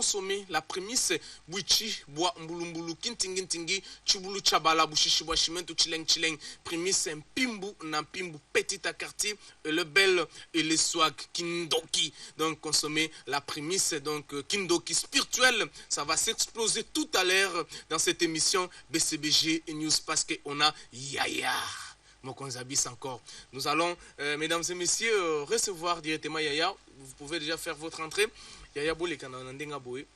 consommer la prémisse buichi bois mbulumbulu kintingi chibulu chabala bushishi washimentu chileng prémisse pimbu na pimbu petit à quartier le bel et le swag kindoki. Donc consommer la prémisse donc kindoki spirituel, ça va s'exploser tout à l'heure dans cette émission BCBG News parce que on a Yaya Mokonzabis encore. Nous allons mesdames et messieurs recevoir directement Yaya. Vous pouvez déjà faire votre entrée. Yaya Bole Kanandenga Boé.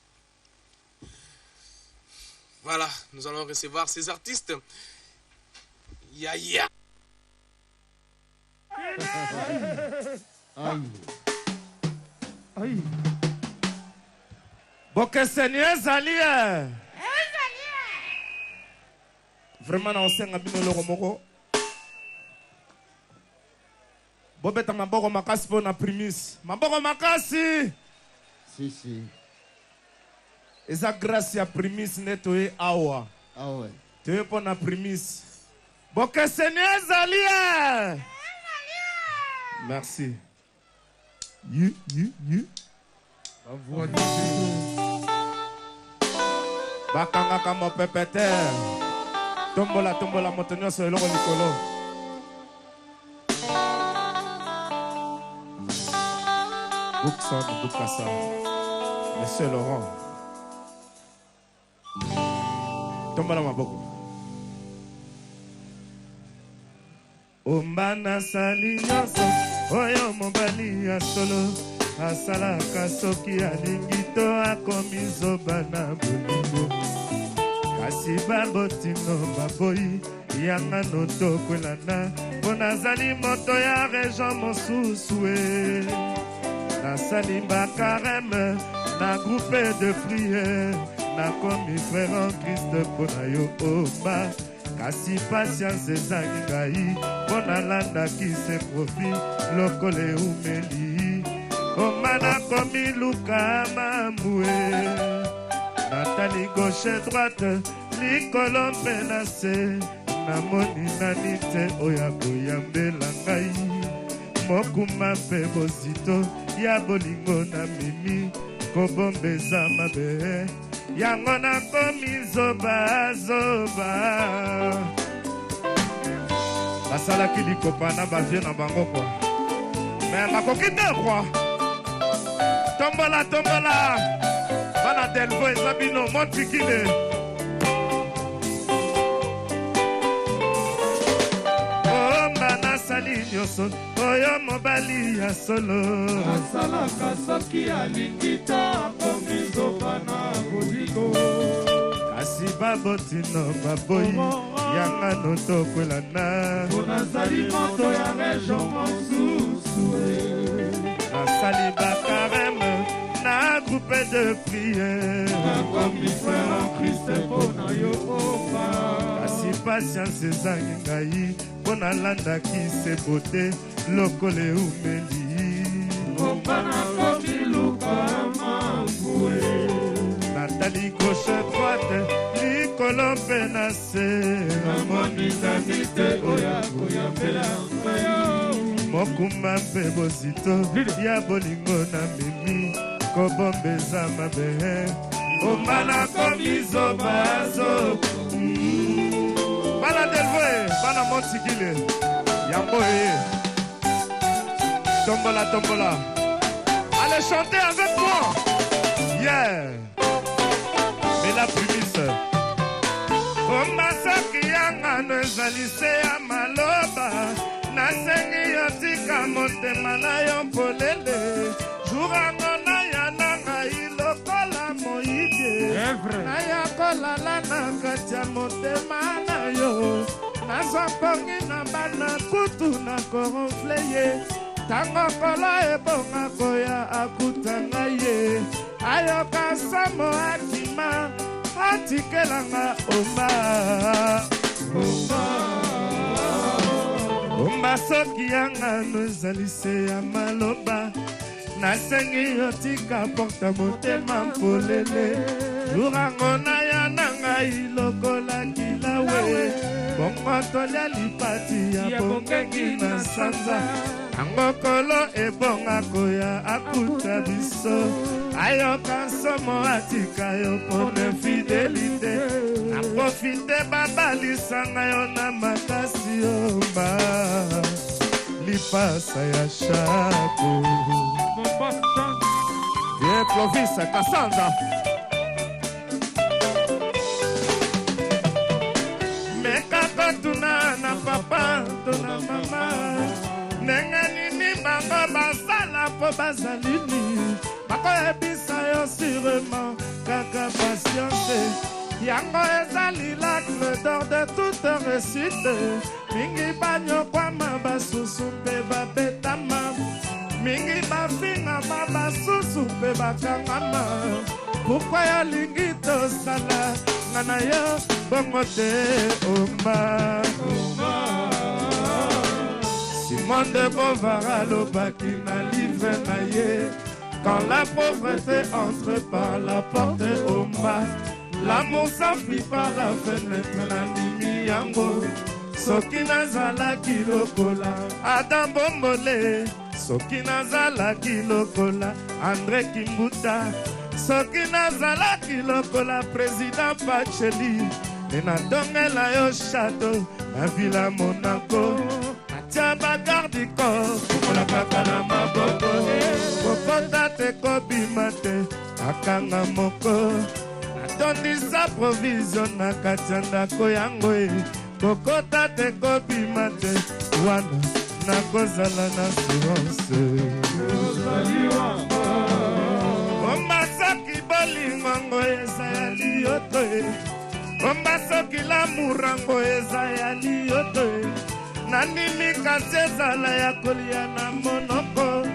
Voilà, nous allons recevoir ces artistes. Yaya. Aïe. Boke Seigneur Zalia. Vraiment, on sait que nous sommes Bobeta maboko makasi pour na primis. Maboko makasi. Si. Eza grâce ya primis netoye awa. Ah ouais. Toye pour na primis. Boke Seigneur Zalia. Merci. You. La voix de Dieu. Bakanga kama pepete. Tombola motonyo so eloko likolo. Bukasa, Monsieur Laurent. Tomba ma boko. Ombana sali nyonso, oyo mobali ya solo, asalaka soki alingi to akomi zoba na bolingo. Kasi babotino baboyi, yanga no tokwelana, mpo nazali moto ya région mosusu e. Na salimba carême, na groupe de prière, na komi frère en Christ pona yo oba. Kasi patience ezangi ngai, pona landa ki se profit, lokole umeli. Oma na komi luka mamue, natali gauche droite, likolo mpe na se, namoni nani te oya koyambela ngai. Mokuma mpe bozito ya bolingo na mimi kobombeza mabe yango nakomi zoba basalaki likopa na bavie na bango kwa me makoki te kwa tombola bana delvo eza bino montikile asali nyonso oyo mobali ya solo asalaka soki alingi to akomi zoba na bolingo kasi babotino baboyi yanga no tokwelana mpo nazali moto ya région mosusu nasali bakareme na groupe de prière nakomi frère en Christ mpo na yo oba kasi patience ezangi ngai mpo nalandaki se bote lokole umeli oba nakomi luka mambue natali gauche droite likolo mpe na se namoni nani te oya koyambela mokuma mpe bozito ya bolingo na mimi kobombeza mabe oba nakomi zobazo bana delvoe bana montigile yambo tombola allez chanter avec moi yeah mais la prémisse omasaki yanga no ezali se ya maloba nasengi yo tika motema na yo polele jurango na ya na ngai lokola moyibi naya kolala na kati ya motema na yo nazwa pongi na bana kutu na koronfle ye tango kolo ebonga koya akutanga ye ayoka samo akima atikelanga omba soki yanga no ezali se ya maloba nasengi yo tika porta motema mpolele lurango na ya na ngai lokola kilawe bongo tolia lipati ya bongengi na sanza tango kolo ebonga koya akuta biso ayoka nsomo atika yo pone fidelité aprofite babalisanga yo na makasi yomba lipasa ya shako Bien Clovis Cassandra mekaka tuna na papa tuna mama nenga nini bango basala po bazalini bakoyebisa yo sûrement kaka patience yango ezali la clé d'or de toute réussite mingi banyokwama basusu mpe babetama mingi bafinga basusu mpe bakangama pourkua yolingi tosala nga na yo bongo te oma Simone de Beauvoir alobaki na livre na ye quand la pauvreté entre par la porte oma l'amour s'enfuit par la fenêtre na ndimi yango soki nazalaki lokola Adam Bombole soki nazalaki lokola André Kimbuta soki nazalaki lokola président Pacheli enatongela yo château na Villa Monaco atia bagarde corps kokola kaka na maboko kokota te kobima te akanga moko atondisa provision na kati ya ndako yango kokota te kobima te wana nakozala na assurance omba soki bolingongo eza ya liyoto omba soki lamurango eza ya liyoto nanimi kasi ezala ya kolia na monoko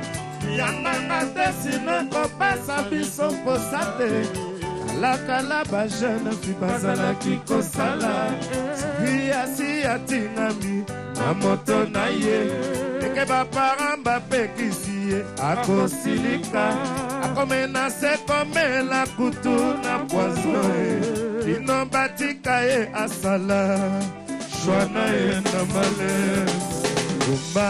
yanganga te sino kopesa biso mposa te kalakala bajeune fi bazalaki kosala spiasi atingami na moto na ye eke baparent bapekisi ye akosilika akomenase komela kutu na poison bino batika ye asala shwa na ye na malaise omba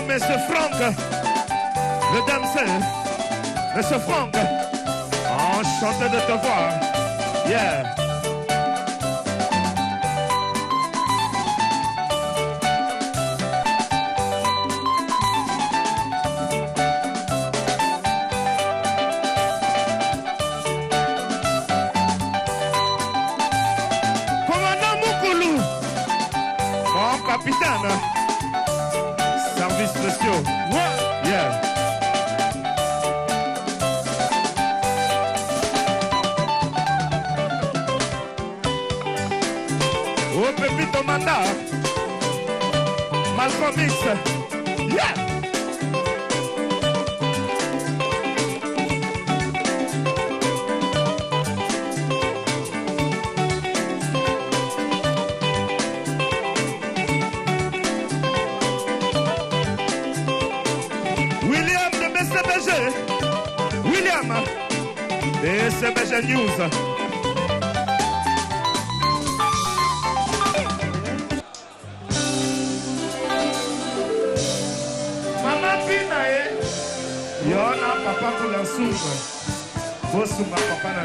Monsieur Franck, le danseur, Monsieur Franck, enchanté de te voir. Yeah. Commandant Moukoulou, mon capitaine. Service spéciaux. Yeah. Oh, Pépito Manda. Malcolm X. Yeah. William de SBG News. Mama Pina Yona papa kula sunga. Bosunga papa na.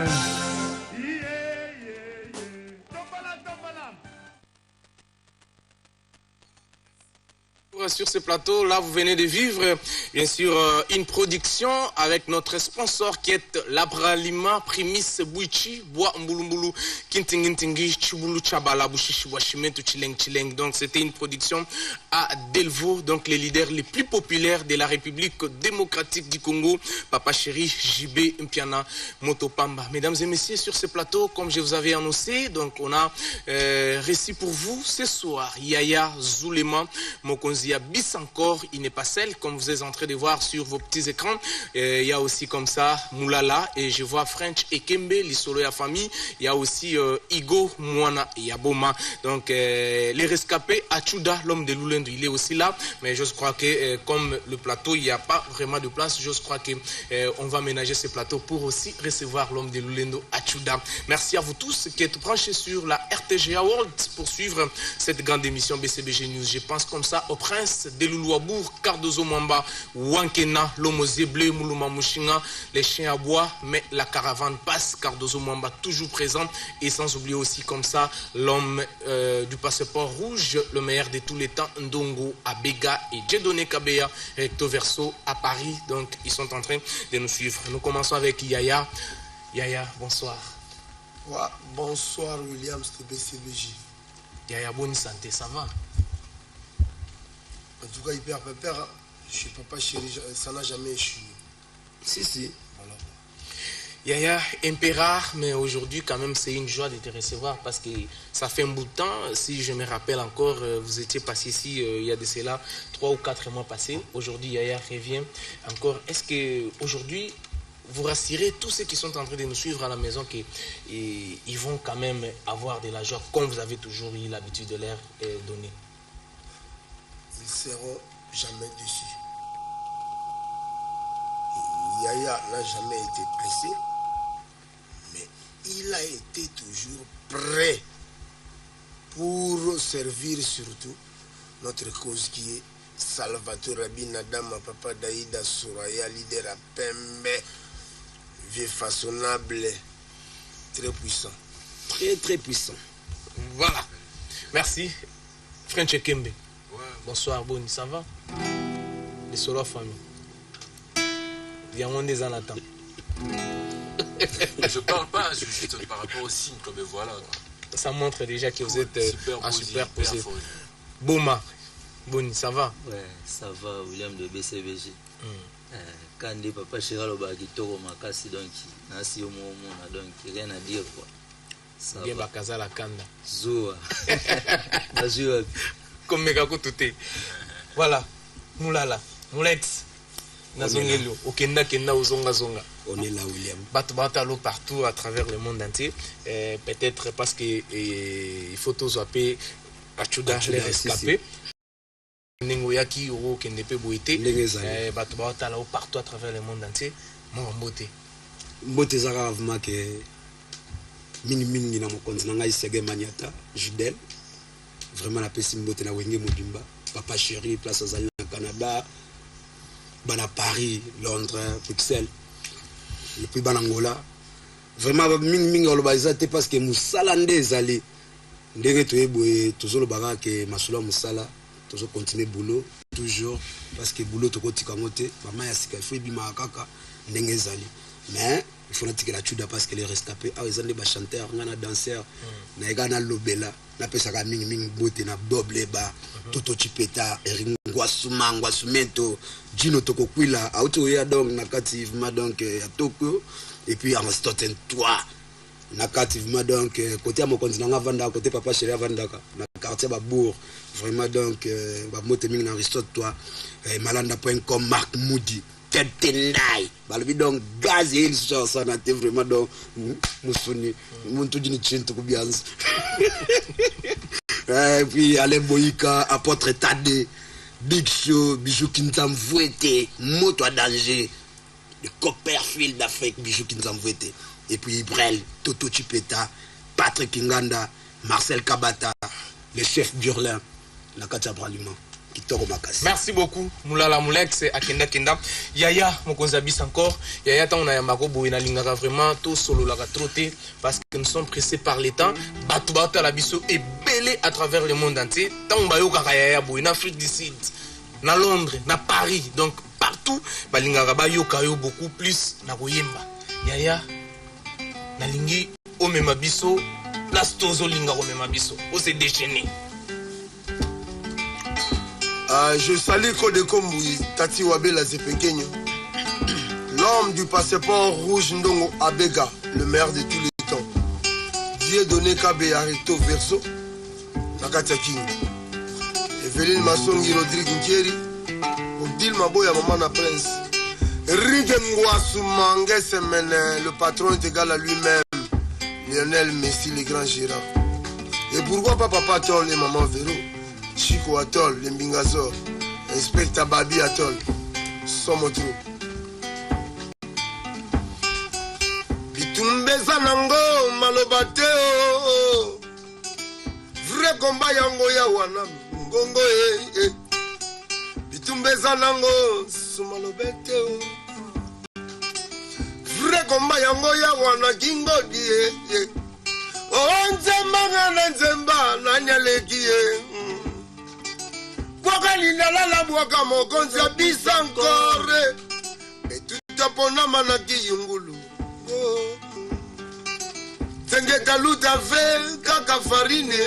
Sur ce plateau, là, vous venez de vivre, bien sûr, une production avec notre sponsor qui est l'Abralima Primis Bouichi, Bois Mbulumbulu, Kintingintingi, Chibulu Chabala, Bushishi Washimentu Chileng Chileng. Donc, c'était une production à Delvaux, donc les leaders les plus populaires de la République démocratique du Congo, Papa Chéri, JB Mpiana, Motopamba. Mesdames et messieurs, sur ce plateau, comme je vous avais annoncé, donc on a récit pour vous ce soir. Yaya Zulema, Mokonzia Bissankor, il n'est pas seul, comme vous êtes en train de voir sur vos petits écrans. Il y a aussi comme ça Moulala, et je vois French Ekembe, l'Isolo ya famille. Il y a aussi Igo Mwana Yaboma. Donc les rescapés, Achuda, l'homme de Lulendo, il est aussi là. Mais je crois que comme le plateau, il n'y a pas vraiment de place, je crois que on va ménager ce plateau pour aussi recevoir l'homme de Lulendo, Achuda. Merci à vous tous qui êtes branchés sur la RTGA World pour suivre cette grande émission BCBG News. Je pense comme ça au prince de Loulouabourg, Cardozo Mwamba, Wankena, l'homme bleu, Moulouma Mouchinga, les chiens à bois, mais la caravane passe. Cardozo Mwamba toujours présent, et sans oublier aussi comme ça l'homme du passeport rouge, le meilleur de tous les temps, Ndongo Abega et Dieudonné Kabeya, recto verso à Paris. Donc ils sont en train de nous suivre. Nous commençons avec Yaya. Yaya, bonsoir. Ouais, bonsoir Williams de BCBJ. Yaya, bonne santé, ça va? En tout cas, hyper pépère. Je suis Papa Chéri, ça n'a jamais échoué. Si. Voilà. Yaya, un peu rare, mais aujourd'hui quand même c'est une joie de te recevoir parce que ça fait un bout de temps. Si je me rappelle encore, vous étiez passé ici il y a de cela 3 ou 4 mois passés. Aujourd'hui Yaya revient encore. Est-ce que aujourd'hui vous rassurez tous ceux qui sont en train de nous suivre à la maison qu'ils vont quand même avoir de la joie comme vous avez toujours eu l'habitude de leur donner? Ils seront jamais déçus. Yaya n'a jamais été pressé, mais il a été toujours prêt pour servir surtout notre cause qui est Salvatore Abinadama, Papa Daïda Souraya, leader à Pembe, vieux façonnable, très puissant. Très puissant. Voilà. Merci. French Ekembe. Ouais. Bonsoir, Boni, ça va? Les solo famille. Il y a un des en attente. Je parle pas, je juste par rapport au signe, comme voilà. Ça montre déjà que vous êtes en superposé. Boma, Boni, ça va? Ouais, ça va, William de BCBG. Quand des Papa Chéri Lobaki Toro Makasi, donc, Nasi Omomona, donc, rien à dire quoi. Ça va. Bakaza la Kanda. Zoua. Zoua. Comme Megako Touté. Voilà, Moulala, Moulex. Nazongelo, Okenda Kenda Ozonga Zonga. On est là, William. Batalo partout à travers le monde entier. Peut-être parce que il faut tous appeler Achuda les rescapés. Nengoyaki Oro Kendepe Boité. Batalo partout à travers le monde entier. Mon beauté. Mbote Zara Avmake Mini na Mokonzi Nanga Isege Maniata, Judel. Vraiment la pessimité Mbote na Wenge Mobimba. Papa Chéri, place Azali au Canada. Bana Paris, Londres, Bruxelles, et puis Banangola. Vraiment, ming olobazate parce que Moussalande ezali. Ndenge toyeboye toujours le baga que Masula Moussala, toujours continuer boulot toujours parce que boulot to kotika ngote, maman ya sika il faut bima kaka ndenge ezali. Mais il faut natike la chuda parce que les rescapés ah ils ont des chanteurs, ngana danseurs, na egana lobela, na pesa ka ming bote na doble ba. Toto Chipeta, Ngwasuma, Sumento, Gino Tokokwila, Autoya donc nakativement donc à Tokyo, et puis en Stotten 3, nakativement donc côté à mon continent Vanda, côté Papa Chéri Vandaka, na quartier Babour, vraiment donc Bamoteming dans Aristote 3, Malanda.com, Marc Moody, Tendai, Balbi donc gaz et il chanson naté vraiment donc Moussoni, Montudini Chinto Kubians. Et puis Alain Boïka, apôtre Tade, Big Show, Bijou Kintam Vouete, Moto à danger, le Copperfield d'Afrique, Bijou Kintam Vouete. Et puis Ibrel, Toto Chipeta, Patrick Nganda, Marcel Kabata, le chef Burlin, la Katia Bralima. Merci beaucoup Moulala Moulex Akenda Kenda Yaya Mokonzabis encore Yaya ta on a Marobo ina lingara vraiment tout solo la trotter parce que nous sommes pressés par les temps Batubata la biso est belé à travers le monde entier tant bayo kaka Yaya bo en Afrique du Sud na Londres na Paris donc partout balingara bayo kayo beaucoup plus na koyemba Yaya na lingi o mema biso place tozo linga o mema biso o se déchaîner. Je salue Kodeko Mboui, Tati Wabela Zepekenyo, l'homme du passeport rouge Ndongo Abega, le maire de tous les temps. Dieu donné Kabe Arito Verso, Nakatia King. Evelyne Masongi Rodrigue Nkieri, Odile Maboya Maman Prince. Rigue Ngwasu Mange Semene, le patron est égal à lui-même. Lionel Messi, les grands gérants. Et pourquoi pas Papa Tol et Maman Véro? Chico Atol, les Mbingazor, Inspecteur Babi Atol, Somotro. Bitumbeza nango malobateo. Vrai combat yango ya wana ngongo Bitumbeza nango sumalobeteo. Vrai combat yango ya wana kingo die. Onzemba na nzemba na nyalekie. Waka linala la mwaka mokonzi abisa encore. Et tout apona manaki yungulu. Senge kaluta ve kaka farine.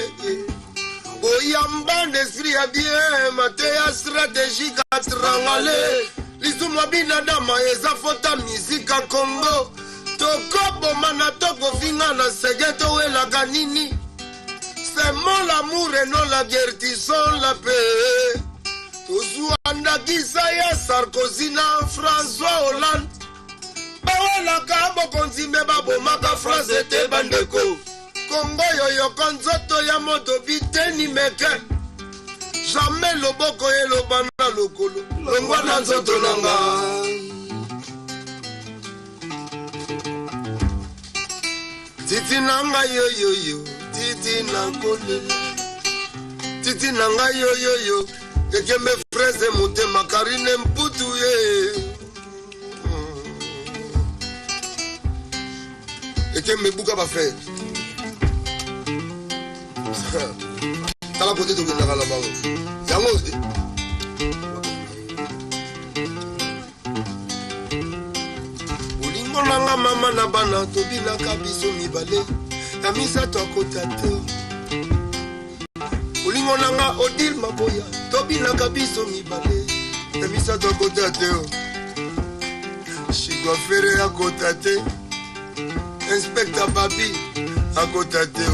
Oyamba n'esprit a bien matea stratégique à trangale. Lisumwa binadama eza fota musique à Congo. Toko mana toko finga na segeto we la ganini. C'est mon l'amour et non la guerre qui sont la paix. Tozuanda Kisaya Sarkozy na François Hollande. Bawala kabo konzime babo maka France ete bandeko. Congo yoyo konzoto ya moto biteni meke. Jamais loboko ye lobana lokolo. Longwa na nzoto nanga. Titi nanga yo yo yo. Titi nangole. Titi nanga yo yo yo. Ekembe fraise monte makarine mputu ye. Ekembe buka ba faire. Tala côté to kenda kala bawo. Yango de. Olingo nanga mama na bana to bila kabiso mibale. Na misa to kotate. Olingo nanga Odile Maboya to bila kabiso mibale. Na misa to kotate. Shigwa fere ya kotate. Inspecteur Babi à kotate.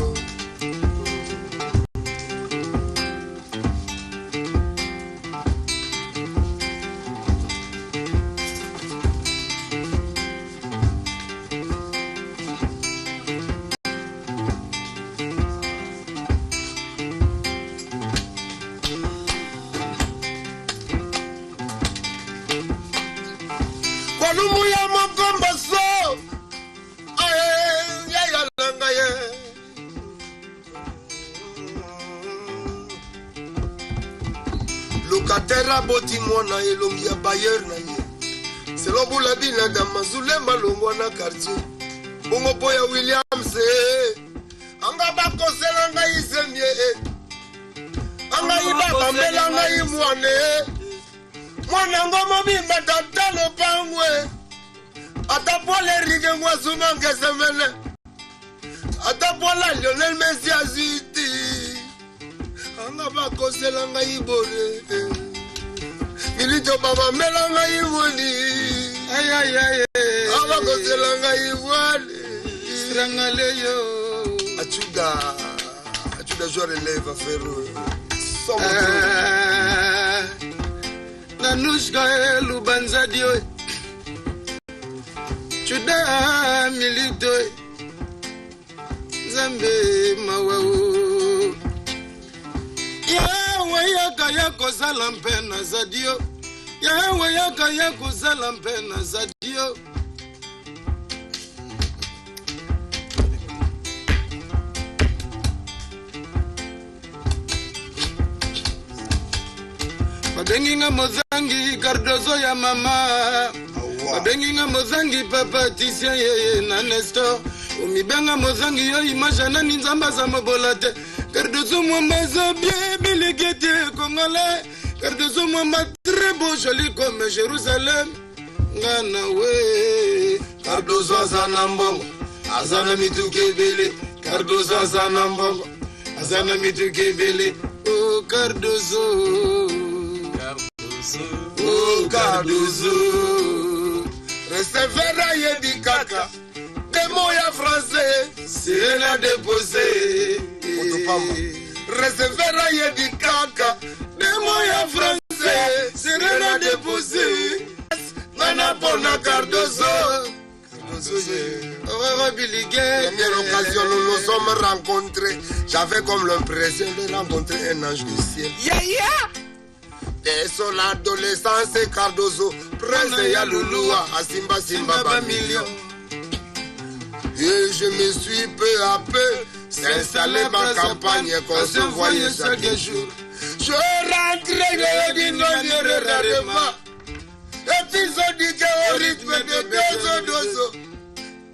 Locataire boti mwana elongi ya bayer na ye. Selo bula bina dama Zulema longwa na quartier. Bongo boya Williams anga bako selanga izemie. Anga iba bambela nga imwane. Mwana ngoma bimba tatalo pangwe. Atapole rige ngwazuma ngesemele. Atapola Lionel Messi aziti. Anga bako selanga ibore. Milito baba melanga iboni. Ay ay ay. Anga bako selanga iboni. Strangale yo. Achuda joueur élève à faire. Nanushka Lubanza dio. Chuda milito. Zambe mawao. Yawe yaka yako zalampena zadio. Yawe yaka yako zalampena zadio. Babenginga mozangi Cardozo ya mama. Babenginga mozangi papa Tisia ye na Nestor. Umibenga mozangi yo imaja na ninzamba za mobolate. Cardozo mwamba za bien biligete congolais. Cardozo mwamba très beau joli comme Jérusalem. Ngana we Cardozo azana mbongo. Azana mituke bele. Cardozo azana mbongo. Azana mituke bele. Oh Cardozo. Cardozo recevera yebi kaka demo ya français c'est la déposé recevera yebi kaka demo ya français c'est la déposé nana bona Cardozo. Première occasion, nous nous sommes rencontrés. J'avais comme l'impression de rencontrer un ange du ciel. Dès son adolescence, Cardozo, Prince Yalulua, à Simba Simba Bamilio. Et je me suis peu à peu installé ma campagne qu'on se voyait chaque jour. Je rentrais de l'ordinaire rarement. Épisodique au rythme de Dozo.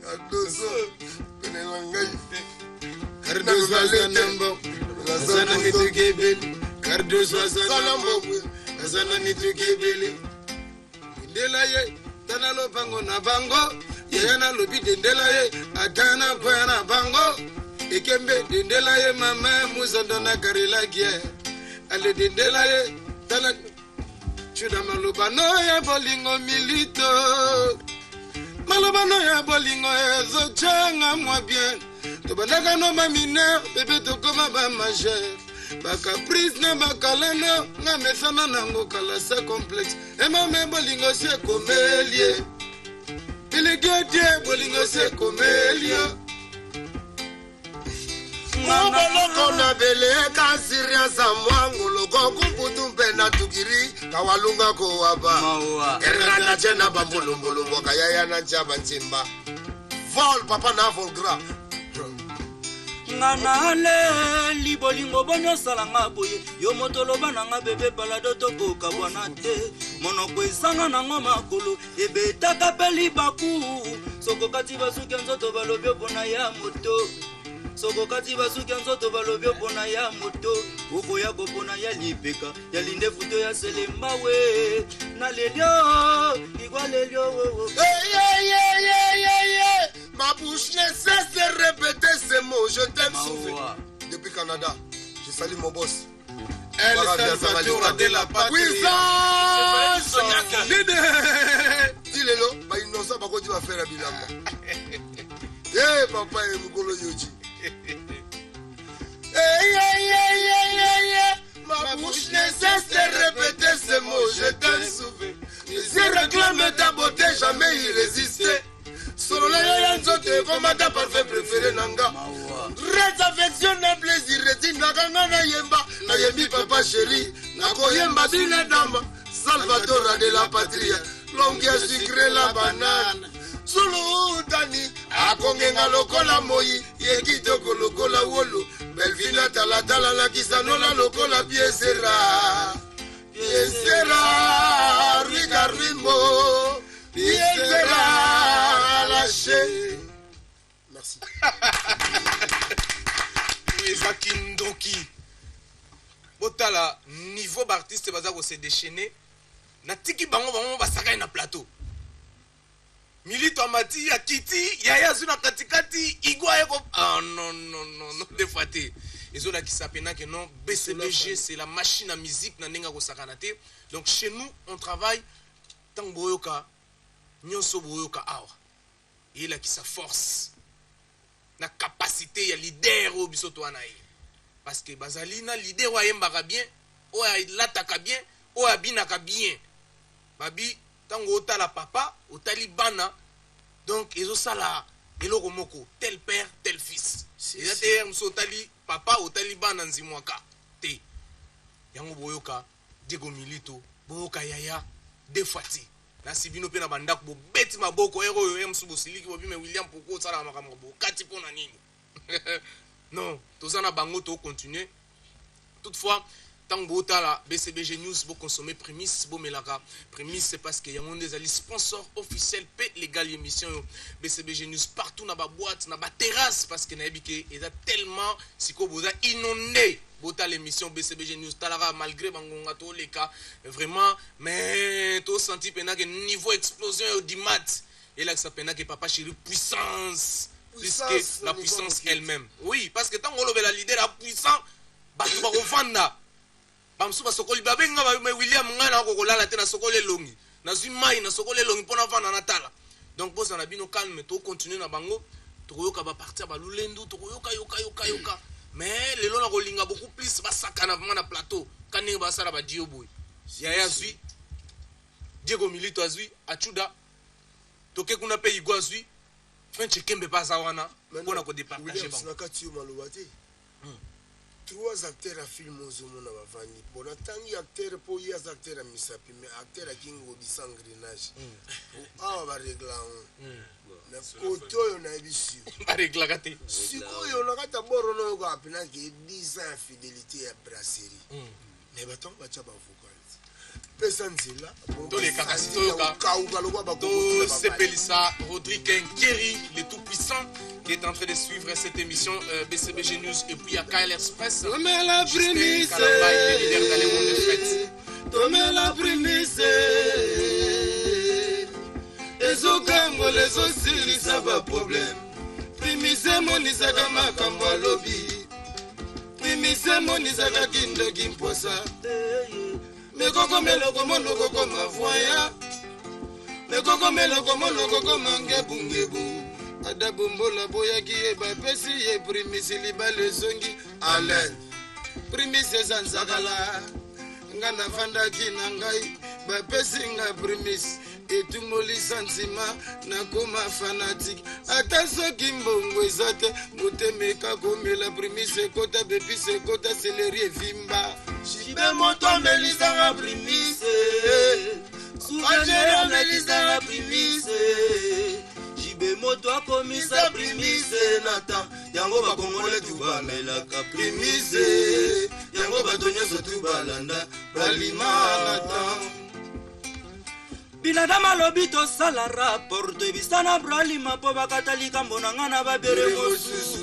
Cardozo, Cardozo Azanambo, Azananitu Kebeli, Cardozo Azanambo, Azananitu Kebeli. Delaye, Tanalo Bango na Bango, Yana Lubi Delaye, Adana Buena Bango, Ekembe Delaye, Mama Muzandona Karila Gie, Ale Delaye, Tanak. Chuda malubano ya bolingo milito malubano ya bolingo ezo changa mwa bien tobandaka no mamina bebe tokoma ba majeur ba caprice na bakalano nga mesana nango kala sa complexe emame bolingo se komelie ilegedie bolingo se komelie Mboloko na bele kansiria samwangu loko kumputu mpena tukiri kawalunga ko waba erana chena bambulu mbulu mboka yaya na chaba nchimba vol papa na vol gra nganale libolingo bonyo salanga boye yo motolo bananga bebe balado toko kabwana te monoko esanga nango makolo ebetaka peli baku soko kati basuki nzoto balobi opona ya moto Soko kati basuki nzoto balobi opona ya moto Oko ya kopona ya lipeka Ya linde futo ya selema we Na lelio Igwa lelio Ma bouche ne cesse de répéter ces mots Je t'aime souvent Depuis Canada Je salue mon boss Elle Salvatore de la patrie Puissance Dis-le Bah innocent Bako tu vas faire la bilamba Eh papa et Mukolo Yoji Ma bouche ne cesse de répéter ces mots, je t'aime souvent. Je réclame ta beauté, jamais y résister. Solo la yanzote, comme ta parfait préféré nanga. Reste affection na plaisir, reti nakanga na yemba. Na yembi papa chéri, na koyemba dina dama. Salvatore de la patria, longue a sucré la banane. Sulu tani akongenga lokola moi yekitoko lokola wolo belvina talatala la kisanola lokola piesera rigarimo piesera lâché. Merci. Ezakindoki botala niveau d'artiste bazako se déchaîner na tiki bango basaka na plateau Milito Amati, ya Kiti, Yaya Zuna Katikati, Igwa Eko. Ah non, des fois. Et là qui s'appelle que non, BCBG, c'est la machine à musique, Nanenga Sakanate. Donc chez nous, on travaille tant Boyoka, Nyoso Boyoka Awa. Et là qui sa force, la capacité, il y a leader au Bisoto Anaï. Parce que Bazalina, leader ou Ayembaka bien, ou Lataka bien, ou Abinaka bien. Babi, tango otala papa otali bana donc ezosala eloko moko tel père tel fils eza te mso otali papa otali bana nzimwaka te yango boyoka Diego Milito boyoka Yaya Defati na sibino pe na bandako bo beti maboko ero yo mso bosiliki bo bime William poko sala makambo bo kati pona nini non tozana bango to continuer toutefois Tango Tala, BCBG News, vous consommez prémisse, vous melaka. Prémisse, c'est parce qu'il y a des sponsors officiels, légal émission. BCBG News partout dans la boîte, dans la terrasse, parce que il y a tellement, si vous avez inondé, l'émission BCBG News, talara malgré bangonga to les cas, vraiment, mais tout senti pena que niveau explosion du mat. Et là, ça pena que papa chéri puissance, plus que la puissance elle-même. Oui, parce que tant qu'on la leader la puissance, bah tu vas Bamsuba sokoli babenga ba William ngana ko kolala tena sokole longi nazwi mai na sokole longi mpona vana na tala donc bosa na bino calme to continuer na bango tokoyoka ba partir ba lulendu tokoyoka yoka mais lelo na kolinga beaucoup plus basakana vraiment na plateau kaninga basala ba dio boy yaya zwi Diego Milito azwi achuda toke kuna pe igwa azwi French Kembe baza wana mpona ko départager bango nakati yo maloba te 3 acteurs à film ozomona bavandi bona tangi acteur po ye aza acteur ya misapi mais acteur akingo bisangrenage awa baregla na kote oyo nayebi sio bareglaka te sikoyo nakati ya boro noyo koapinaki 10 ans ya fidélité ya brasserie mais batongo batya bavocal pesa nzela Sepelissa Rodrigue Nkeri le tout puissant qui est en train de suivre cette émission BCBG News et puis à KL Express la prémisse le leader dans les mondes de fête tomez la prémisse ezokango lezosilisa baproblème primise monisaka makambo alobi primise monisaka kindoki mposa mekoko meloko monoko koma voya mekoko meloko monoko koma ngebungebu ada bombola boyaki ye bapesi ye primisi libala ezongi alen primisi eza nzakala nga navandaki na ngai bapesi nga primisi etumolisa nzima nakoma fanatike ata soki mbongo eza te motema ekakomela primisi ekota bepisi ekota seleri evimba jibe moto amelisanga primise sukangera amelisanga primise jibe moto akomisa primise nata yango bakongole tu bamelaka primise yango bato nyonso tu balanda balima nata bilanda malobi tosala rapport toyebisana bralima mpo bakata likambo na nga na babere mosusu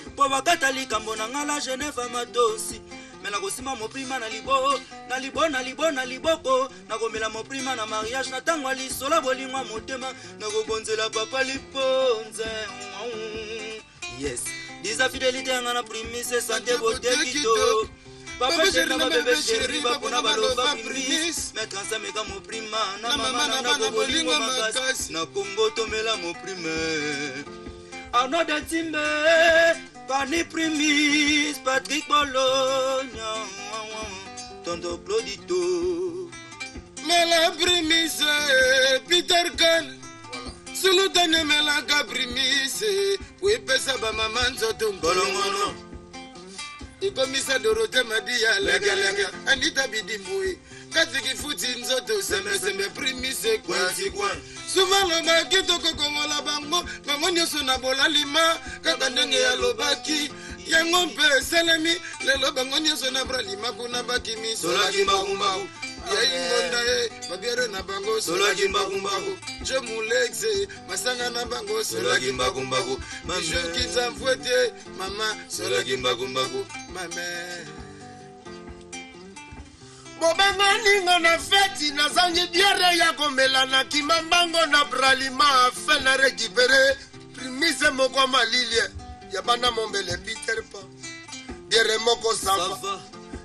mpo bakata likambo na nga la geneva madosi me nakosima moprima na liboko nakomela moprima na mariage na ntango ya lisola bolingwa motema nakobonzela papa liponze yes diza fidelité yanga na primise sante bote kito papa chéri na bébé chéri bapona baloba primise maître ansameka moprima na mama na bolingo makasi na kongo tomela moprime arnaud de timbe Pani Primis, Patrick Bologna, Tonto Claudito. Mais la primise, Peter Kahn. Sulutane melaka primise. Oui, pesa ba maman zoto ngolongono. Ikomisa Dorothée Madia lega Anita Bidimboui. Katiki futi nzoto sembe primise kwa. Souvent le maki toko kongola bango nyonso na bolalima kaka ndenge ya lobaki yango mpe selemi lelo bango nyonso na bralima kuna bakimi solaki mbagumbagu yaingonda ye babiere na bango solaki mbagumbagu je mulexe masanga na bango solaki mbagumbagu majokiza mfwete mama solaki mbagumbagu mame bobenga ninga na feti nazangi biere ya komela na kimambango na bralima afe na récupéré primise moko malilie ya bana mombele Peter Pan biere moko sava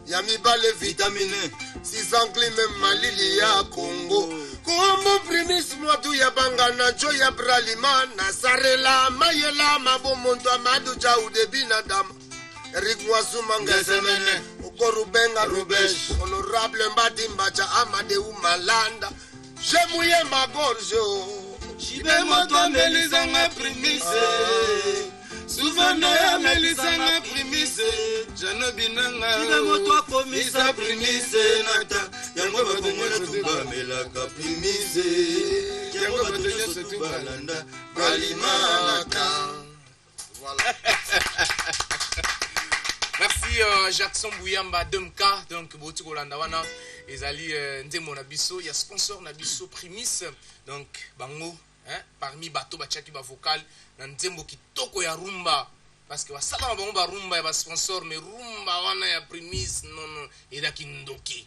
ya mibale vitamine 600 klime malili ya Congo kombo primise mwatu ya bangana jo ya bralima na sarela mayela mabomonto amadu jau debi na dama Eric Mwasuma ngesemene Korubenga Rubesh Honorable Mbadimbacha Amadeu Malanda Jemuye Magorjo Jibe moto melizanga primise Souvene ya melizanga primise Jano binanga Jibe moto akomisa primise Nata Yango batonyo tuba melaka primise Yango batonyo tuba landa Bralimaka Voilà. Merci Jackson Bouyamba 2K donc Botiko Landawana ezali ndemo na biso ya sponsor na biso Primis donc bango hein parmi bato bachaki ba vocal na ndembo kitoko ya rumba parce que wasala bango ba rumba ya ba sponsor mais rumba wana ya Primis non edaki ndoki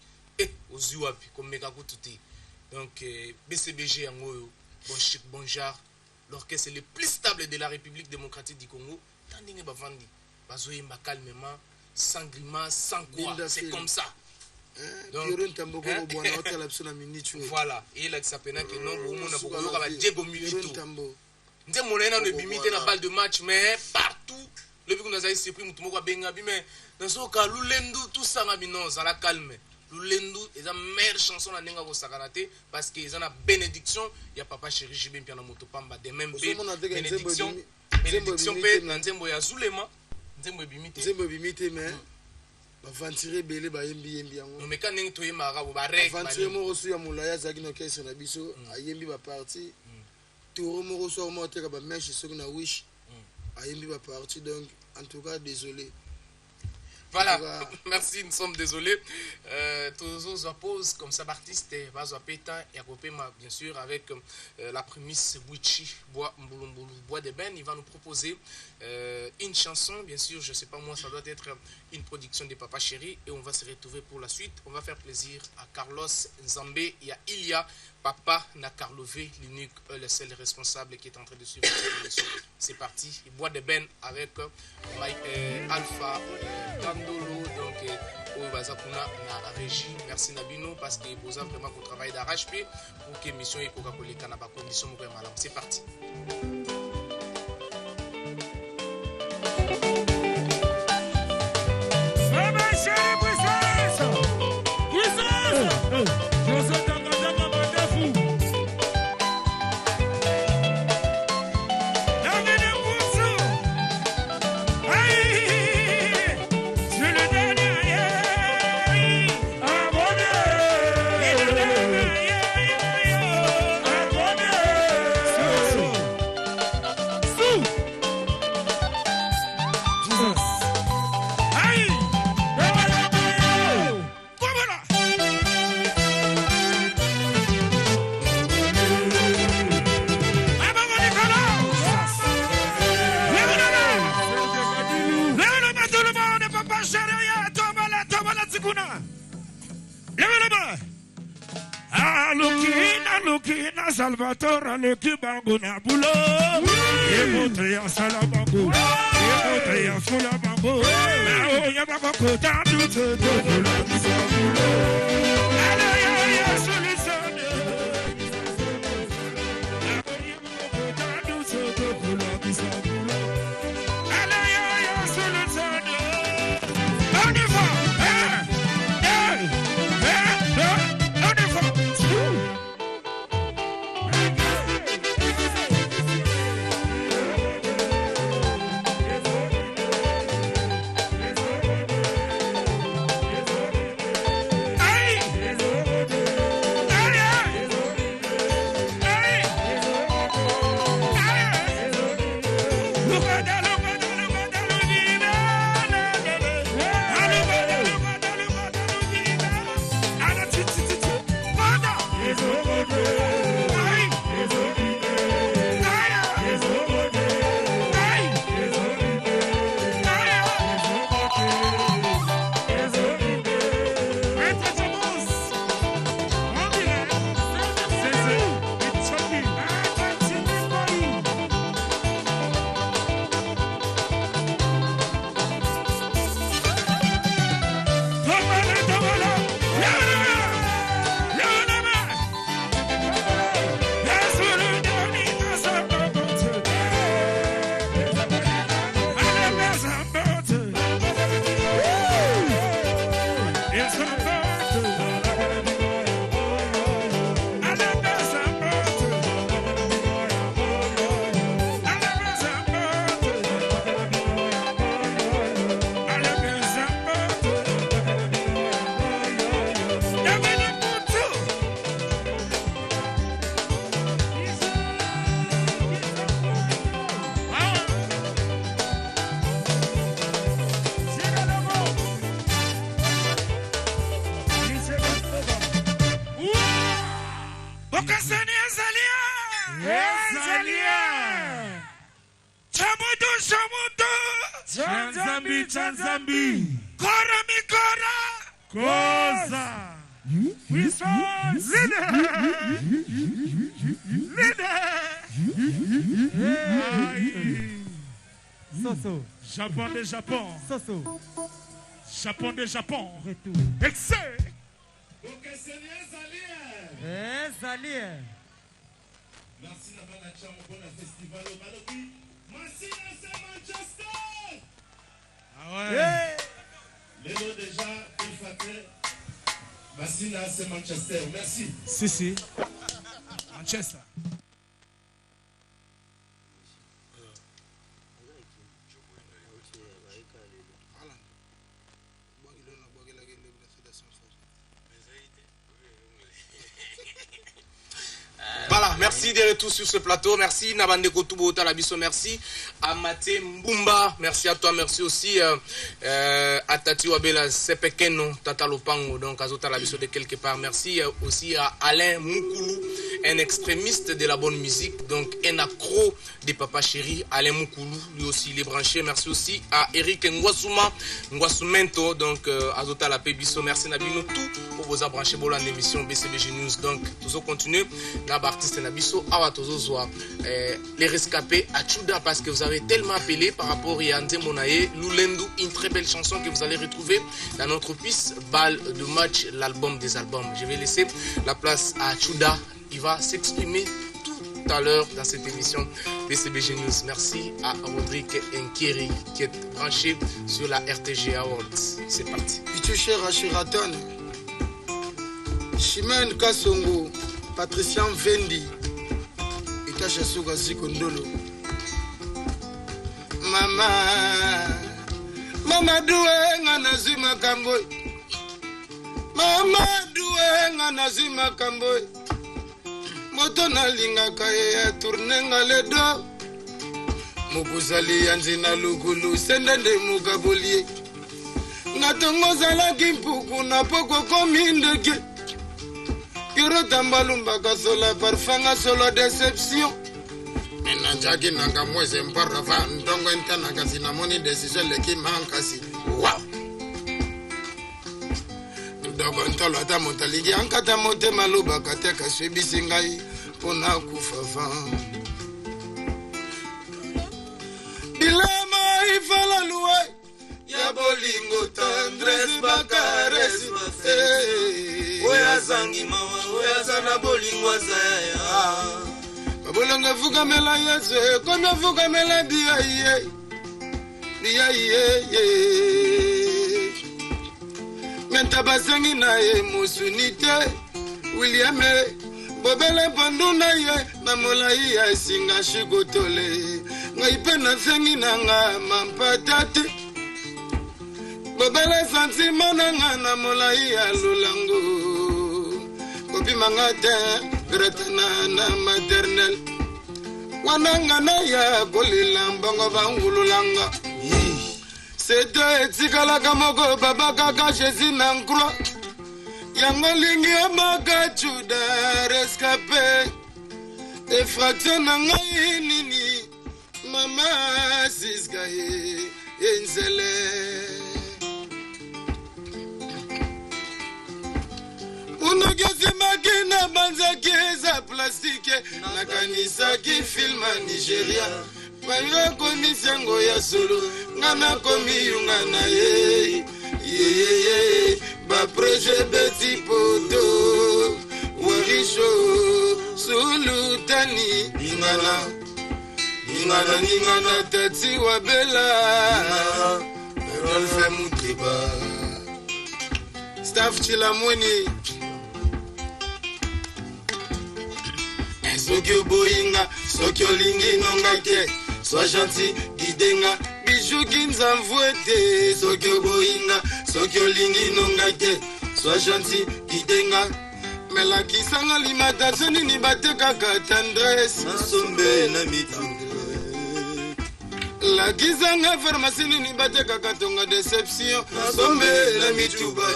ozi wapi komeka kututi donc BCBG yango bon chic bon genre l'orchestre le plus stable de la République démocratique du Congo tandinge bavandi bazoyemba calmement sans grimace sans quoi c'est comme ça Voilà, et là, ça peine que non, on a Diego Milito. Nous avons une bimité dans balle de match, mais partout, le but qu'on a essayé, nous avons benga, mais dans ce cas, Lulendo, tout ça, non, ça la calme. Lulendo est la meilleure chanson à Nenga Sakanate parce qu'ils ont la bénédiction. Il y a Papa Chéri Jibin Piano Motopamba, des mêmes bénédiction. Bénédiction, Nzembo ya Zulema, Nzembo bimité. Nzembo bimité, mais. Aventure belé ba yembi yango mais quand neng toye mara bo ba rek aventure mo reçu ya mulaya zaki no kesi na biso ayembi ba parti tour mo reçu mo te ka ba mesh so na wish ayembi ba parti donc en tout cas désolé. Voilà, merci, nous sommes désolés. Tous les pause comme ça, artiste, Vazo Peta et Akopema, bien sûr, avec la prémisse Wichi, Bois de Ben. Il va nous proposer une chanson, bien sûr, je ne sais pas moi, ça doit être une production de Papa Chéri. Et on va se retrouver pour la suite. On va faire plaisir à Carlos Nzambé et à Ilia. Papa n'a Carlové, l'unique, le seul responsable qui est en train de suivre cette émission. C'est parti. Bois de Ben avec Alpha Tandolo, donc au Bazakuna na régie. Merci Nabino parce que vous avez vraiment qu'on travaille d'arrache-pied pour que l'émission et Coca-Cola Canaba condition mourir malade. C'est parti. Salvatore le kibango na bulo yemote ya salabango yemote ya sulabango na o yabako kota duto bulo bisabulo ala ya sulisane na o yabako kota duto bulo bisabulo ala ya sulisane on y va Chanzambi Kora mikora Koza Soso Japon de Japon Soso Japon de Japon Retour Excès Salut. Merci d'avoir la chambre pour le festival au Balobi. Merci à Manchester. Ah ouais. Les deux déjà, il fallait. Merci à Manchester. Merci. Si. Manchester. Voilà, merci de retour sur ce plateau. Merci Nabande Kotubo Talabiso, merci à Maté Mbumba, merci à toi, merci aussi à Tati Wabela Sepekeno Tatalopango, donc à Zotalabiso de quelque part. Merci aussi à Alain Moukoulou, un extrémiste de la bonne musique, donc un accro des Papa Chéri. Alain Moukoulou, lui aussi il est branché. Merci aussi à Eric Ngwasumento, donc à Zotalapé Biso. Merci Nabino tout pour vous avoir branché pour l'émission BCBG News. Donc, toujours continuer. Artiste Nabiso, les rescapés à Tchouda, parce que vous avez tellement appelé par rapport à Yande Monaye, Loulendu, une très belle chanson que vous allez retrouver dans notre piste balle de match, l'album des albums. Je vais laisser la place à Tchouda, il va s'exprimer tout à l'heure dans cette émission BCBG News. Merci à Rodrigue Nkeri qui est branché sur la RTG Awards. C'est parti. Pichucher Ashiraton, Chimène Kassongo, Patricien Vendi, Itacha Souga Sikondolo. Mama doué ngana zima kamboy. Mama doué ngana zima kamboy. Moto na linga kaye tourne ngale do. Mukuzali yanzina lugulu sendende mugabolie. Ngatongo zala kimpuku na poko komindeke. Kiro tambalumba kasola parfanga solo déception. Enanjaki nanga mweze mparava ndongo intana kasina moni decision leki mankasi. Wow. Dogo ntolo ata motaligi ankata mote maluba kateka swebisi ngai pona kufafa. Bilama ifala luwe ya bolingo tendresse bakares oya zangi mawa oya zana bolingo zaya babolanga vuga mela yesu kono vuga mela dia ye menta basangi na ye musunite William bobele pandu na ye na molai ya singa shigotole ngai pena sangi na nga mampatate bobele sentiment na nga na molai ya lulango kopi mangate gretana na maternel wananga na ya kolila mbongo bangululanga seto etikala kamoko baba kaka Jésus na nkro yango lingi amaka Tchouda rescapé effraction na ngai nini mama siskaye enzele unogezi makina banzaki eza plastike nakanisaki filma Nigeria bayo komisiango ya solo ngana komiyunga na ye baproje beti poto warisho sulutani ningana tati wabela rolfe mutiba staff chilamweni soki oboyinga soki olingi nonga te sois gentil gidenga bijuki nzamvue te soki oboyinga soki olingi nonga te sois gentil gidenga melakisanga alimentation nini batekaka tendresse nasombe na mitu lakisanga pharmacie nini batekaka tonga déception nasombe na mituba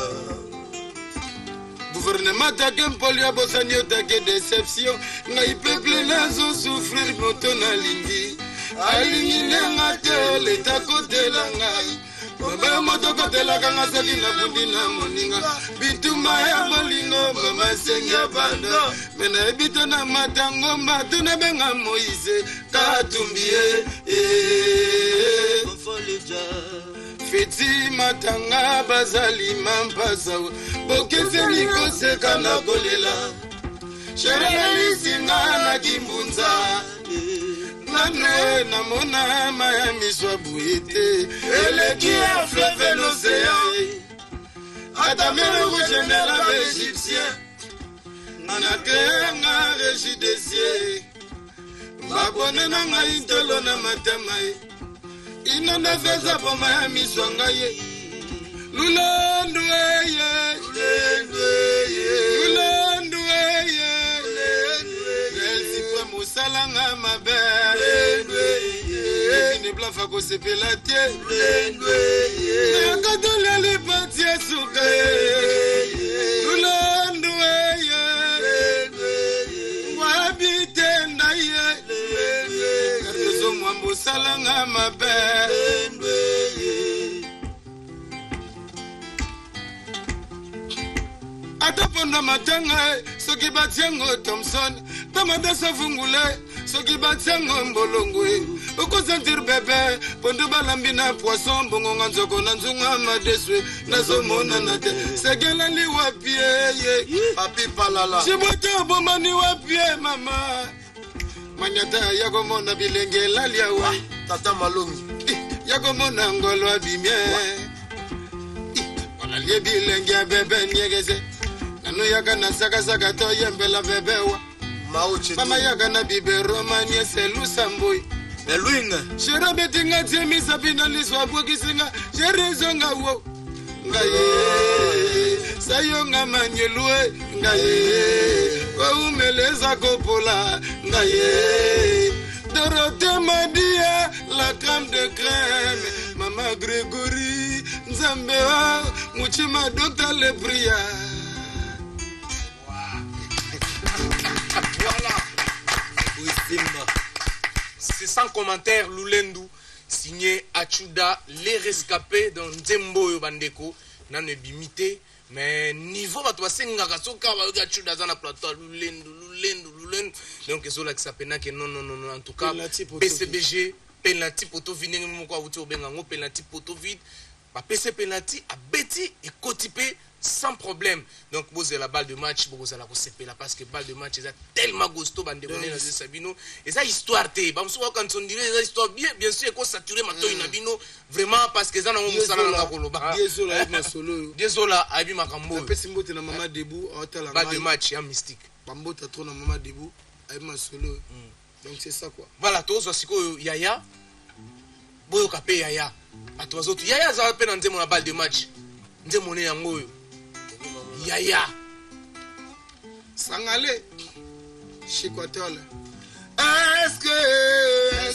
gouvernement take mpolio abosani otake déception ngai peuple nazo souffrir moto nalingi alingi nenga te leta kotela ngai baba moto kotelaka nga soki nabundi na moninga bituma ya bolingo mama sengi ya bando me nayebi to na matango mbatu nabenga Moïse katumbi ye feti matanga bazali mampasa bokeseli koseka na kolela sherelisinga na kimbunza nane namona maya miswa buite eleki ya fleuve l'océan atamere kugendela baegyptien nanakenga regi des cieux babone na ngai ntolo na matama ye inona feza poma ya miswa ngai ye lulendu eye lulendu eye elsipre mosalanga mabe ekine blafa kosepela tie nakatoleli pati esuka lulendu eye ngwabite ndaye kartozomwambo osalanga mabe ataponda matanga soki batiango Thompson tamadasa fungule soki batiango mbolongo okosentir bebe pondo balambi na poisson bongonga nzoko na nzunga madeswe nazomona na te segela liwapie papi palala chibote bomani wapie mama manyata yakomona bilenge laliawa tata malongi yakomona ngolo abimie walalie bilenge bebe nyegeze nanu yaka na saka to yembela bebewa mama yaka na bibero manie selu samboi Meluinga shira betinga temi sabina liswa bokisinga jerezonga wo ngaye sayonga manyelwe ngaye ko umeleza kopola ngaye Dorothée Madia la crème de crème mama Grégory Nzambea muchima docteur le pria. Voilà. C'est sans commentaire Lulendu, signé Achuda, les rescapés dans Nzembo Yobandeko, nan bimité, mais niveau batwa senga kasoka ba Achuda dans la plateau Lulendu. Donc ils ont là qui s'appelle que non en tout cas PCBG penalty poto vini moko awuti obenga ngo penalty poto vide ba PC penalty a beti et cotipé sans problème. Donc vous avez la balle de match, vous allez la là parce que balle de match est tellement gusto bande connaît dans Sabino et ça histoire té ba mso quand on dirait ça histoire bien sûr ko saturé mato inabino vraiment parce que ça na mo sala na koloba désolé abi makambo pesi mbote na mama debout hôtel balle de match ya mystique bambota trop na mama debout abi masolo donc c'est ça quoi. Voilà tous siko yaya boyo kapé yaya bato bazotu yaya za pe na nzemo na balle de match nzemo ne yango yo Yaya Sangale Chikwatole. Est-ce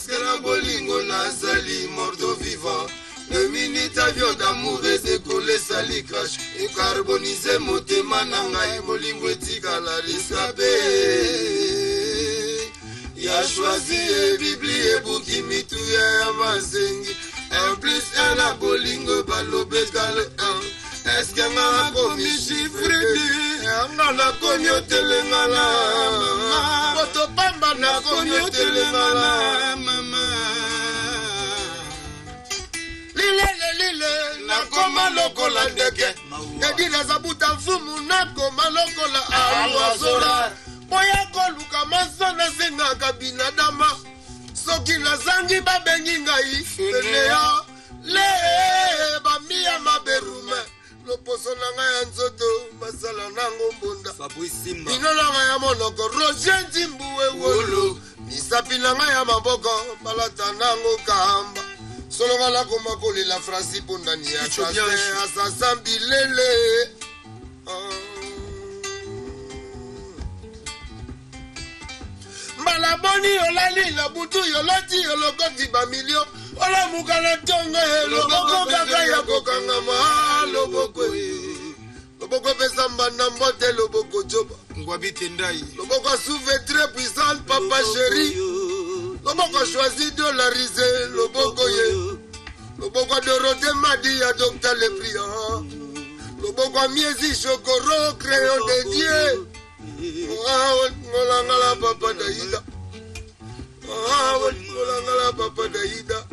que la bolingo nazali morto vivant? Le minute avion d'amour et décollé sali crash et carbonisé motema nanga et bolingo etika la risabé. Ya choisi et bibli et bukimitu ya mazengi. Un plus un a bolingo balobe gale un. Est-ce que m'a commis chiffredi? N'a commis au télé-mala. Votre pamba n'a commis au télé-mala. Lile, n'a koma lokola ndeke. Yadi na zabuta mfumu na koma lokola aluazora. Boya koluka masana senga kabina dama. Soki na zangi babengi ngai. Lea, le, bamia maberume. Loposo nanga ya nzoto masala nango mbunda ino nanga ya monoko Roger Nzimbuwe wolo misapi nanga ya maboko balata nango kamba solonga na komakoli la frasi pondani ya kase asasambi lele malaboni yolali la butu yolati yolokoti bamilio ola mukana tonga loboko kaka ya kokangama loboko pesa mbanda mbote loboko joba ngwabite ndai loboko souve très puissant papa chéri loboko choisi dollarisé loboko ye loboko Dorothée Madia docteur le priant loboko miezi chokoro crayon de Dieu ngolangala papa daida ngolangala papa daida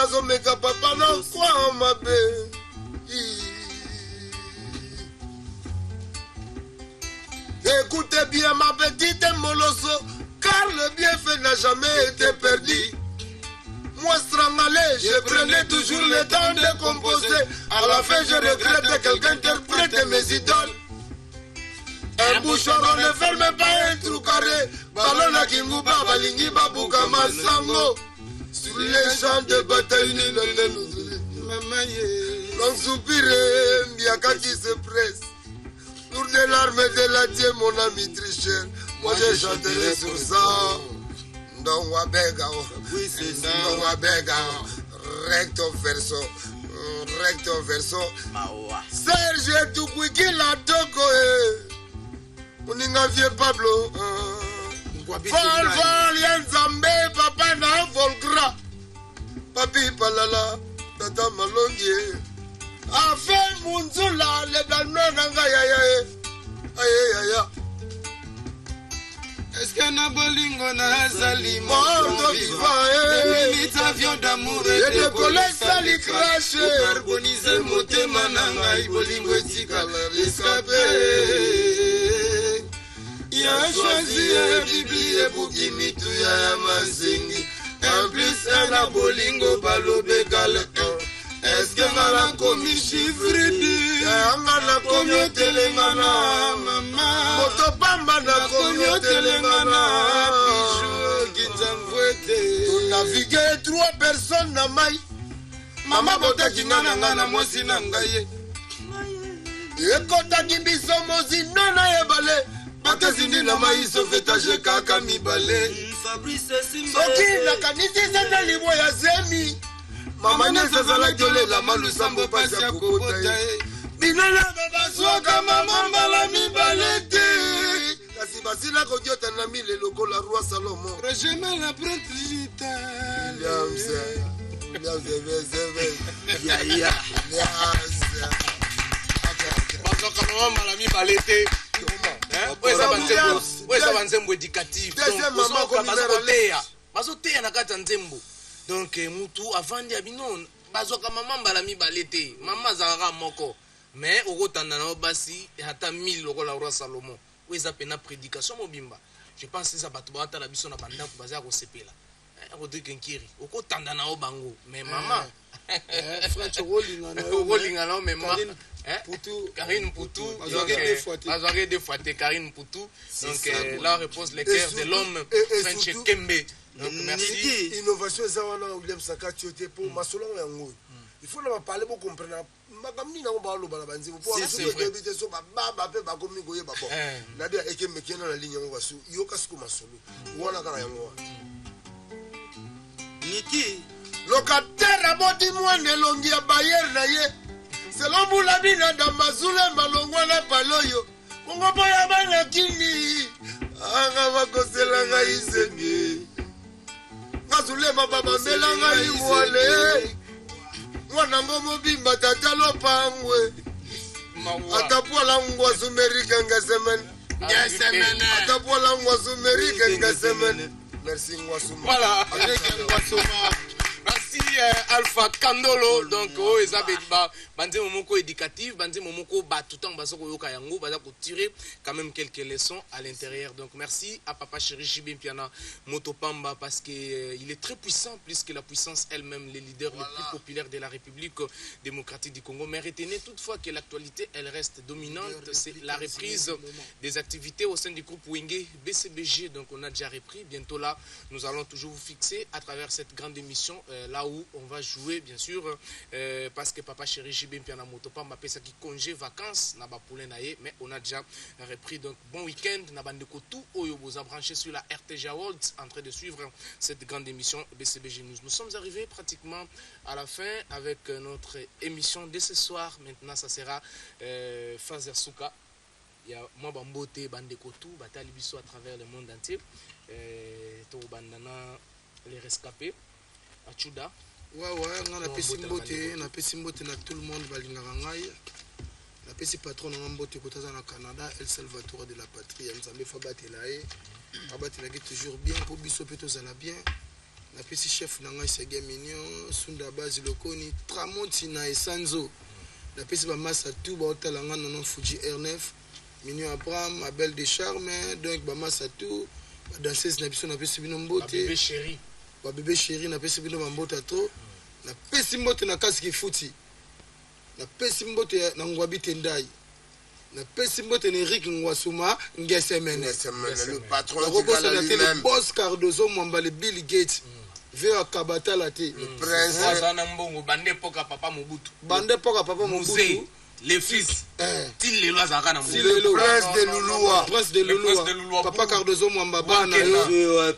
azomeka papa na kwa mabe Écoutez bien ma petite Molosso, car le bienfait n'a jamais été perdu. Moi, Strangalé, je prenais toujours le temps de composer. À la fin, je regrette quelqu'un interprète mes idoles. Un bouchon ne ferme pas un trou carré. Ballon à Kimouba, Balingi, Babouka, Massango. Sur les champs de bataille, l'on soupire, Mbiaka qui se presse. Pour des larmes de la dieu, mon ami tricheur. Moi, je chanterai sur ça. Don Wabega, Don Wabega, recto verso. Serge Tukwiki la toko, Uninga vie Pablo. Vol, Yanzambe, papa na volgra. Papi palala, tata malongie. Afe munzula, le dalme nanga ya. Aye. Est-ce que na bolingo na zali Mondo vivant, Milite avion d'amour et de colère sali crache. Carboniser motema na ngai bolingo etika escape. Ya choisi Bibi ebuki mitu ya mazingi. Un plus un na bolingo balobe gale. Est-ce que ngala komi chiffre di? Ngala komi telengana mama. Motopamba na komi telengana. Tu navigues 3 personnes na mai. Mama botaki ngana ngana mosi na ngai. Ekotaki biso mosi nana ebale. Bakazindi na mai sofetage kaka mibale. Soki nakanisi sasa libo ya zemi. Mama nesa zala jolela malusambo pasi ya kobota. Binana babaswaka mama mbala mibalete. Kasi basila kogiota na mile lokola roi Salomon. Rejema la prêtre Gita. Ya. Baswaka mama mbala mibalete. Eza banzembo éducatif. Bazoteya na kati ya nzembo. Donc mutu avandi abino bazwaka mama mbala mibale te mama azalaka moko mais okotanda na basi ata 1000 lokola roi Salomon oyo eza pena prédication mobimba. Je pense eza bato baatala biso na bandako bazala kosepela Rodrigue Nkiri okotanda na bango mais mama French okolinga na mema Karine Poutou bazwaki deux fois te Karine Poutou donc là repose le cœur de l'homme French Kembe. Donc merci. Innovation ça wana William Saka tioté pour masolo yango. Il faut na parler pour comprendre. Makamni na ba lo bala banzi pour éviter so ba pe ba komi goye ba bon. Na dia eke mekena na ligne yango basu yoka siko masolo. Wana kana yango. Niki locataire aboti mwana elongi ya bayer na ye. Selon Boulabina da mazule malongwa na paloyo. Kongo boya bana kini. Anga bakosela ngai isengi. Ngazulema baba mbela ngai mwale. Mwana mbomo bimba tata lopangwe. Atapola ngwa sumerika ngasemen. Atapola ngwa sumerika ngasemen. Merci ngwa suma. Voilà, avec ngwa suma. Merci Alpha Kandolo. Donc ezabediba banze momoko éducatif, banze momoko ba tout temps basoko yoka yango baza ko tirer quand même quelques leçons à l'intérieur. Donc merci à papa chéri Jibin Piana Motopamba parce que il est très puissant plus que la puissance elle-même, les leaders les plus populaires de la République démocratique du Congo. Mais retenez toutefois que l'actualité elle reste dominante, c'est la reprise des activités au sein du groupe Wenge BCBG. Donc on a déjà repris, bientôt là nous allons toujours vous fixer à travers cette grande émission là où on va jouer bien sûr parce que papa chéri Jibin Piana Motopamba pesa qui congé vacances na ba poule naé, mais on a déjà repris. Donc bon week-end na bandeko tout oyo boza branché sur la RTJ World en train de suivre cette grande émission BCBG News. Nous sommes arrivés pratiquement à la fin avec notre émission de ce soir. Maintenant ça sera Fazer Souka. Il y a moi bambote bandeko tout batali biso à travers le monde entier. To bandana les rescapés Achuda. Ouais, on a pesi mbote na tout le monde balingaka ngai. Na pesi patron na mbote kotaza na Canada, El Salvador de la patrie. Nzambe fa batela e. Abatela ki toujours bien pour biso peto zala bien. Na pesi chef na ngai Sege Mignon, Sunda Bazi Lokoni, Tramonti na Esanzo. Na pesi ba massa tout ba otala nga na Fuji R9. Mignon Abraham, Abel Descharmes, donc Bamasa tout, danseuse na biso na pesi bino mbote. Bébé chéri. Bébé chéri na pesi bino mbote to. Na pesi mbote na kasi futi. Na pesi mbote na Ngwabi Tendai. Na pesi mbote na Eric Ngwasuma Ngesemene. Le patron le boss Cardozo Mwamba le Bill Gates. Vers Kabata Late. Le prince. Bande Poka Papa Mobutu. Bande Poka Papa Mobutu. Les fils. Til le Loazaka na Mobutu. Le prince de Louloua. Prince de Louloua. Papa Cardozo Mwamba Bana yo.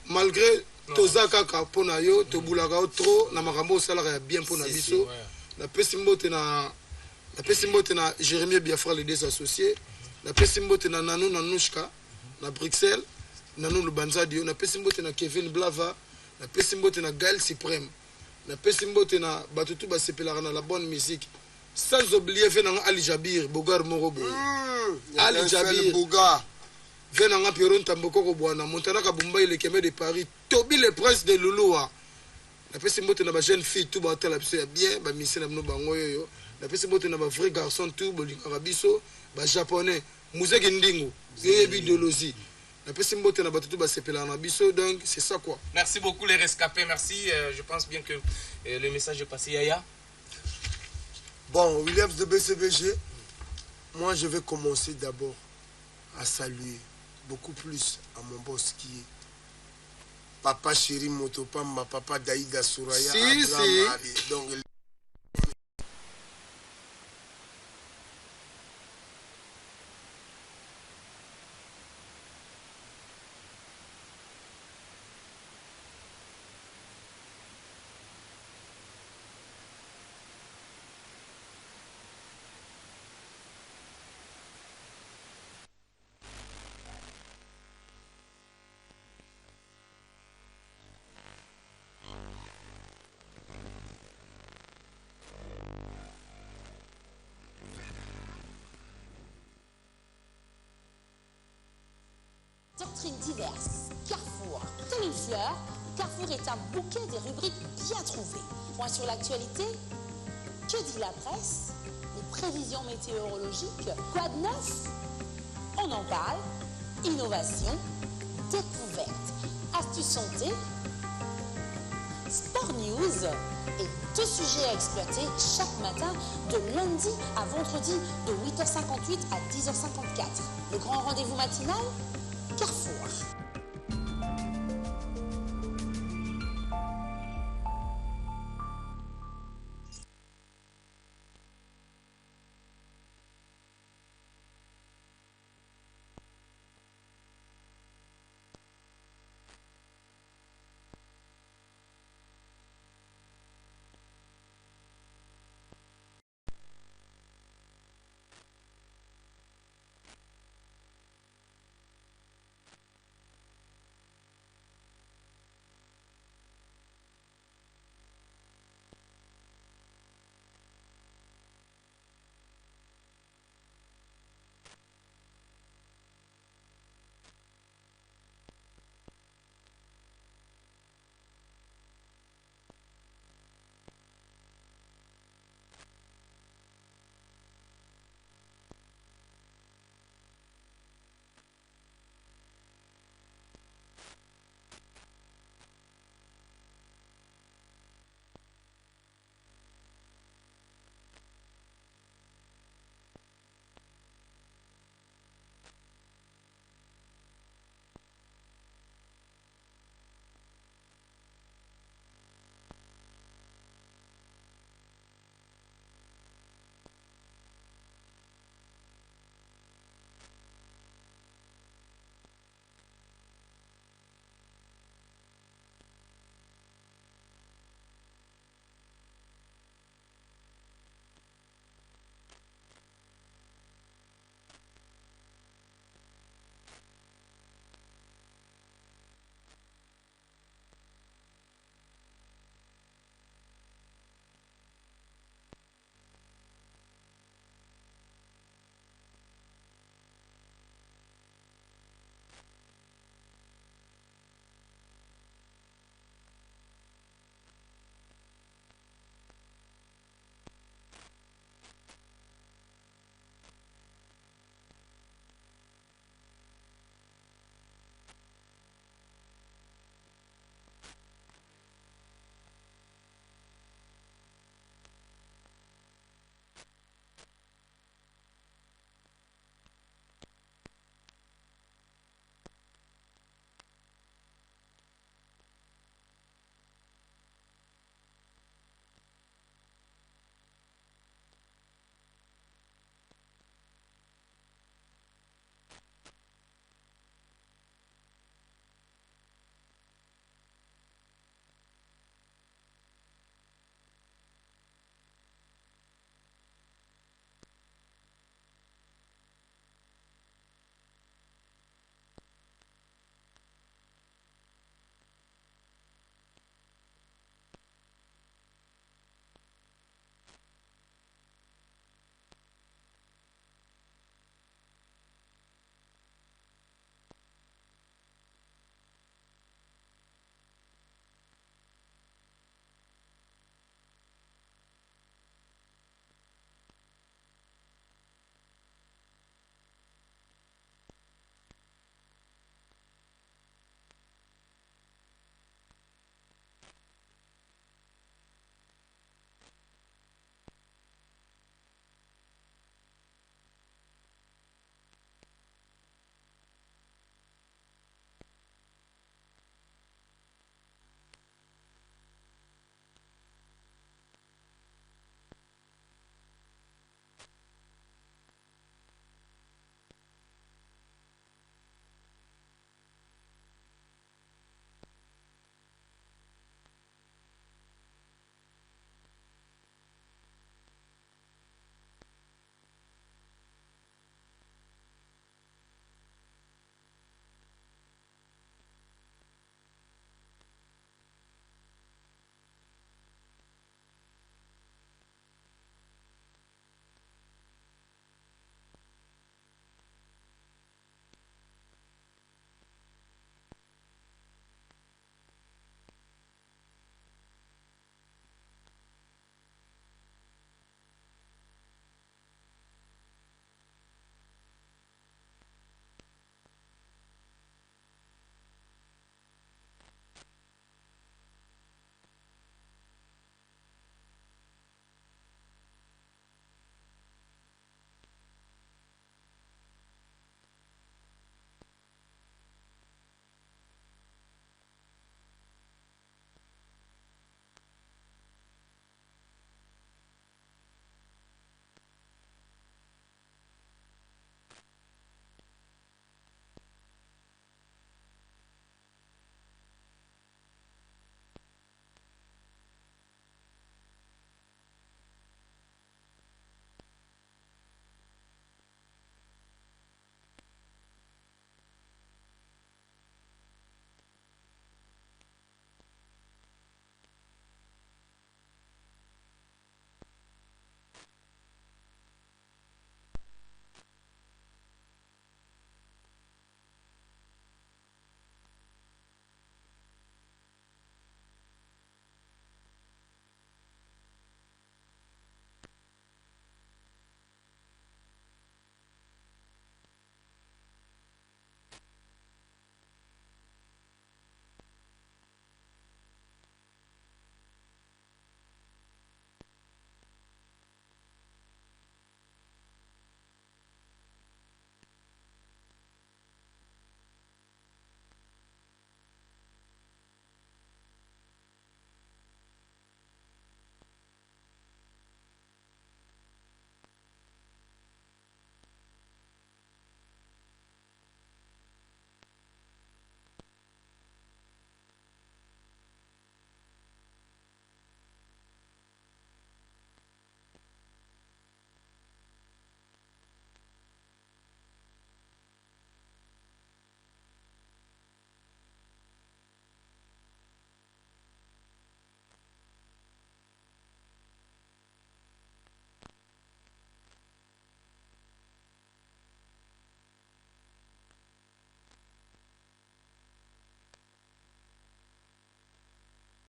Malgré Tozaka Kapona yo, Tobulaka trop na makambo salaka bien pour na biso. Na pesi mbote na Jérémie Biafra les deux associés. Na pesi mbote na Nanou Nanouchka na Bruxelles. Nanou Lubanza Dio. Na pesi mbote na Kevin Blava. Na pesi mbote na Gaël Suprême. Na pesi mbote na Batutu Basepelaka na la bonne musique. Sans oublier venanga Ali Jabir, Bogar Morobo. Ali Jabir Boga. Venanga Pierron Tamboko Bwana, Montana Kabumba le Kemé de Paris, Toby le prince de Louloua. La pesi mbote na ba jeune fille tout ba tel absolument bien, ba mission na no bango yo. La pesi mbote na ba vrai garçon tout bolinga biso, ba japonais, Muzeki Ndingo, yebi idéologie. La pesi mbote na batutu ba sepela na biso, donc c'est ça quoi. Merci beaucoup les rescapés, merci. Je pense bien que le message est passé. Yaya. Bon, Williams de BCBG, moi je vais commencer d'abord à saluer beaucoup plus à mon boss qui est Papa Chéri Motopamba, Papa Daïda Souraya. Si. Donc, Doctrines diverses, Carrefour, comme une fleur, Carrefour est un bouquet de rubriques bien trouvées. Point sur l'actualité, que dit la presse, les prévisions météorologiques, quoi de neuf? On en parle, innovation, découverte, astuces santé, sport news et deux sujets à exploiter chaque matin de lundi à vendredi de 8h58 à 10h54. Le grand rendez-vous matinal, Carrefour.